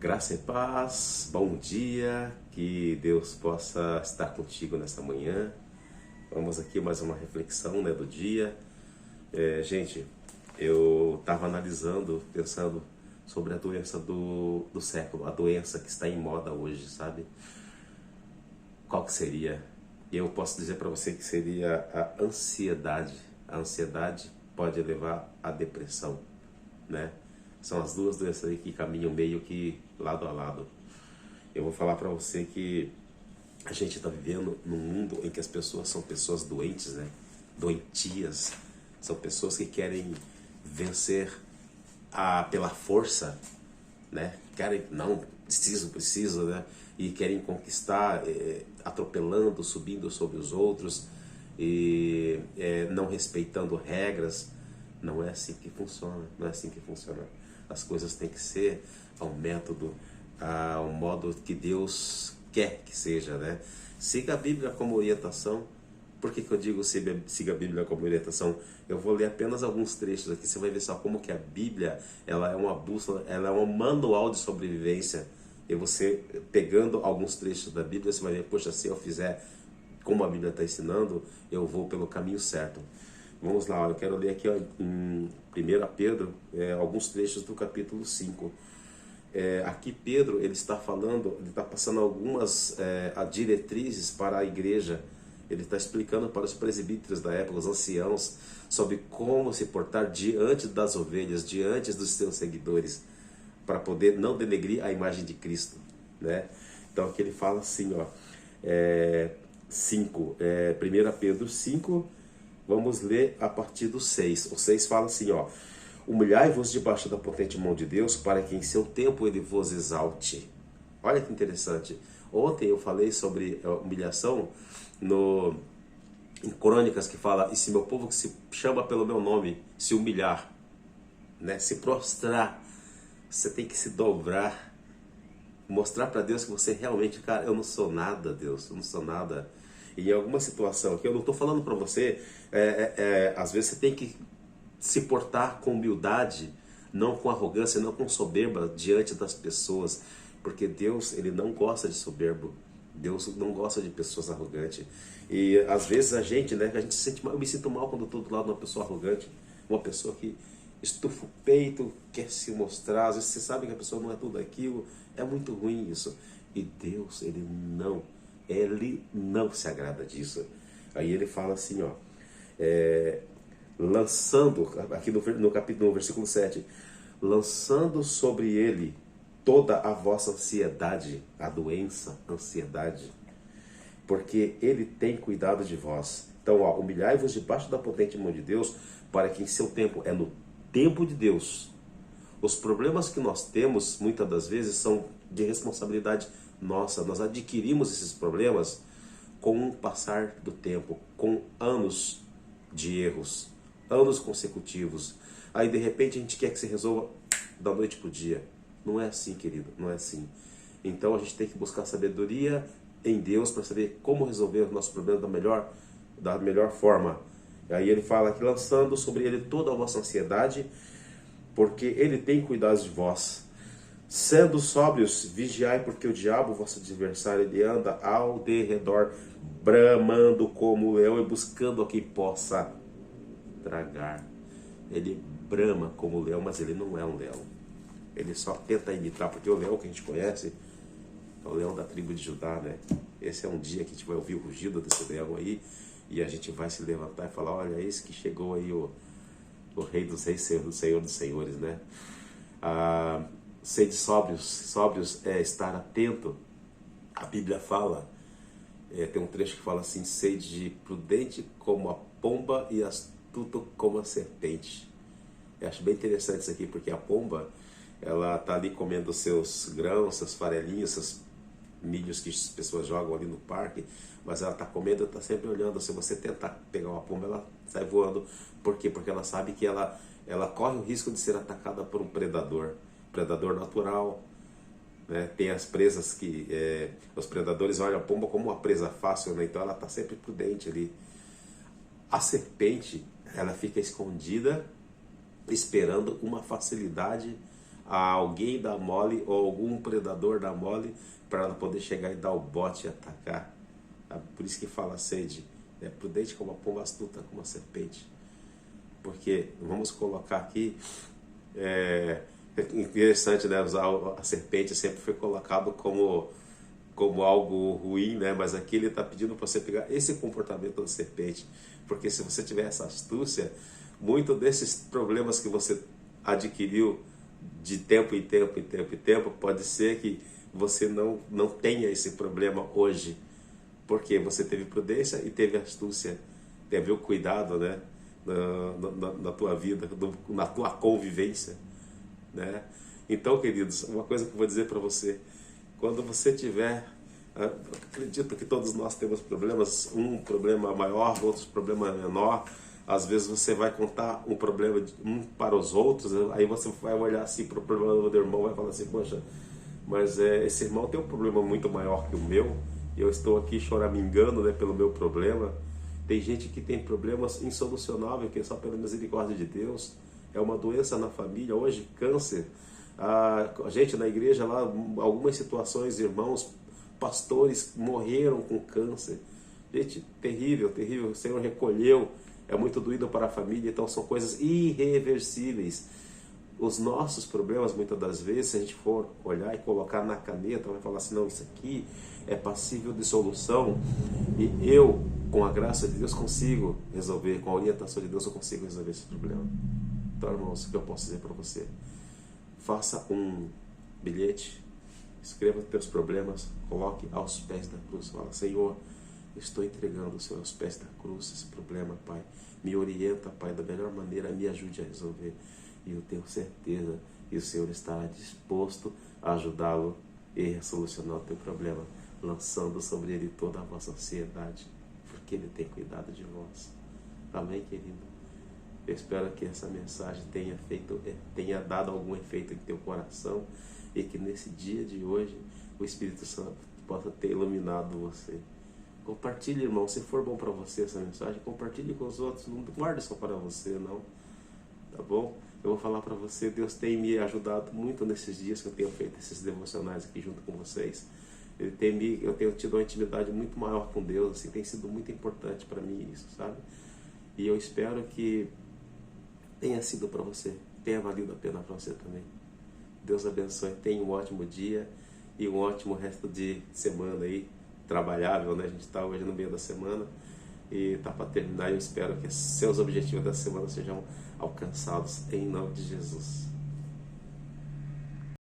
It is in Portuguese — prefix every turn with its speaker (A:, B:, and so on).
A: Graça e paz, bom dia, que Deus possa estar contigo nessa manhã. Vamos aqui mais uma reflexão, do dia. Gente, eu estava analisando, pensando sobre a doença do século, a doença que está em moda hoje, sabe? Qual que seria? Eu posso dizer para você que seria a ansiedade. A ansiedade pode levar à depressão, né? São as duas doenças aí que caminham meio que lado a lado. Eu vou falar para você que a gente está vivendo num mundo em que as pessoas são pessoas doentes, né? Doentias. São pessoas que querem vencer pela força, né? Querem, não, preciso, né? E querem conquistar, atropelando, subindo sobre os outros e não respeitando regras. Não é assim que funciona, não é assim que funciona. As coisas têm que ser ao método, ao modo que Deus quer que seja, né? Siga a Bíblia como orientação. Por que eu digo siga a Bíblia como orientação? Eu vou ler apenas alguns trechos aqui, você vai ver só como que a Bíblia, ela é uma bússola, ela é um manual de sobrevivência. E você, pegando alguns trechos da Bíblia, você vai ver, poxa, se eu fizer como a Bíblia está ensinando, eu vou pelo caminho certo. Vamos lá, eu quero ler aqui em 1 Pedro, alguns trechos do capítulo 5. Aqui Pedro, ele está falando, ele está passando algumas diretrizes para a igreja. Ele está explicando para os presbíteros da época, os anciãos, sobre como se portar diante das ovelhas, diante dos seus seguidores, para poder não denegrir a imagem de Cristo, né? Então aqui ele fala assim, ó, 1 Pedro 5, vamos ler a partir do 6. O 6 fala assim, ó: humilhai-vos debaixo da potente mão de Deus, para que em seu tempo ele vos exalte. Olha que interessante. Ontem eu falei sobre humilhação em Crônicas, que fala: e se meu povo que se chama pelo meu nome se humilhar, né, se prostrar, você tem que se dobrar, mostrar para Deus que você realmente, cara, eu não sou nada, Deus, eu não sou nada. E em alguma situação aqui, eu não estou falando para você, às vezes você tem que se portar com humildade, não com arrogância, não com soberba diante das pessoas, porque Deus, ele não gosta de soberbo. Deus não gosta de pessoas arrogantes. E às vezes a gente, né, a gente se sente mal. Eu me sinto mal quando eu estou do lado de uma pessoa arrogante, uma pessoa que estufa o peito, quer se mostrar. Às vezes você sabe que a pessoa não é tudo aquilo. É muito ruim isso. E Deus, ele não se agrada disso. Aí ele fala assim, ó, lançando, aqui no capítulo, no versículo 7, lançando sobre ele toda a vossa ansiedade, a doença, ansiedade, porque ele tem cuidado de vós. Então, ó, humilhai-vos debaixo da potente mão de Deus, para que em seu tempo, no tempo de Deus. Os problemas que nós temos, muitas das vezes, são de responsabilidade nossa. Nós adquirimos esses problemas com o passar do tempo, com anos de erros, anos consecutivos. Aí, de repente, a gente quer que se resolva da noite para o dia. Não é assim, querido, não é assim. Então a gente tem que buscar sabedoria em Deus para saber como resolver os nossos problemas da melhor forma. E aí ele fala que lançando sobre ele toda a vossa ansiedade, porque ele tem cuidado de vós. Sendo sóbrios, vigiai, porque o diabo, vosso adversário, ele anda ao derredor, bramando como leão e buscando a quem possa tragar. Ele brama como um leão, mas ele não é um leão. Ele só tenta imitar, porque o leão que a gente conhece é o leão da tribo de Judá, né? Esse é um dia que a gente vai ouvir o rugido desse leão aí, e a gente vai se levantar e falar: olha, esse que chegou aí o Rei dos Reis, Senhor dos Senhores, né? Sede sóbrios é estar atento. A Bíblia fala, tem um trecho que fala assim: sede prudente como a pomba e astuto como a serpente. Eu acho bem interessante isso aqui, porque a pomba, ela está ali comendo seus grãos, seus farelinhos, seus milhos que as pessoas jogam ali no parque, mas ela está comendo, está sempre olhando. Se você tentar pegar uma pomba, ela sai voando. Por quê? Porque ela sabe que ela corre o risco de ser atacada por um predador natural, né? Tem as presas que os predadores olham a pomba como uma presa fácil, né? Então ela está sempre prudente ali. A serpente, ela fica escondida, esperando uma facilidade a alguém dar mole ou algum predador dar mole para ela poder chegar e dar o bote e atacar. Por isso que fala sede, é prudente como a pomba, astuta como a serpente. Porque, vamos colocar aqui, é interessante, né, usar a serpente sempre foi colocado como algo ruim, né? Mas aqui ele está pedindo para você pegar esse comportamento da serpente, porque se você tiver essa astúcia, muito desses problemas que você adquiriu de tempo em tempo, pode ser que você não tenha esse problema hoje, porque você teve prudência e teve astúcia, teve o cuidado, né? Na tua vida, na tua convivência, né? Então, queridos, uma coisa que eu vou dizer para você: quando você tiver, acredito que todos nós temos problemas, um problema maior, outro problema menor. Às vezes você vai contar um problema um para os outros, aí você vai olhar assim para o problema do irmão e vai falar assim: poxa, mas esse irmão tem um problema muito maior que o meu, e eu estou aqui choramingando, né, pelo meu problema. Tem gente que tem problemas insolucionáveis, que é só pela misericórdia de Deus. É uma doença na família, hoje câncer. A gente na igreja lá, algumas situações, irmãos, pastores morreram com câncer. Gente, terrível, terrível. O Senhor recolheu, é muito doído para a família, então são coisas irreversíveis. Os nossos problemas, muitas das vezes, se a gente for olhar e colocar na caneta, vai falar assim: não, isso aqui é passível de solução, e eu, com a graça de Deus, consigo resolver, com a orientação de Deus, eu consigo resolver esse problema. Então, irmãos, o que eu posso dizer para você? Faça um bilhete, escreva os teus problemas, coloque aos pés da cruz. Fala: Senhor, eu estou entregando o Senhor aos pés da cruz esse problema, Pai. Me orienta, Pai, da melhor maneira, me ajude a resolver. E eu tenho certeza que o Senhor estará disposto a ajudá-lo e a solucionar o teu problema, lançando sobre ele toda a vossa ansiedade, porque ele tem cuidado de vós. Amém, querido? Eu espero que essa mensagem tenha dado algum efeito em teu coração, e que nesse dia de hoje o Espírito Santo possa ter iluminado você. Compartilhe, irmão, se for bom para você essa mensagem, compartilhe com os outros, não guarde só para você, não. Tá bom? Eu vou falar para você, Deus tem me ajudado muito nesses dias que eu tenho feito esses devocionais aqui junto com vocês. Eu tenho tido uma intimidade muito maior com Deus, assim, tem sido muito importante para mim isso, sabe? E eu espero que tenha sido para você, tenha valido a pena para você também. Deus abençoe, tenha um ótimo dia e um ótimo resto de semana aí, trabalhável, né? A gente está hoje no meio da semana e está para terminar. Eu espero que seus objetivos da semana sejam alcançados em nome de Jesus.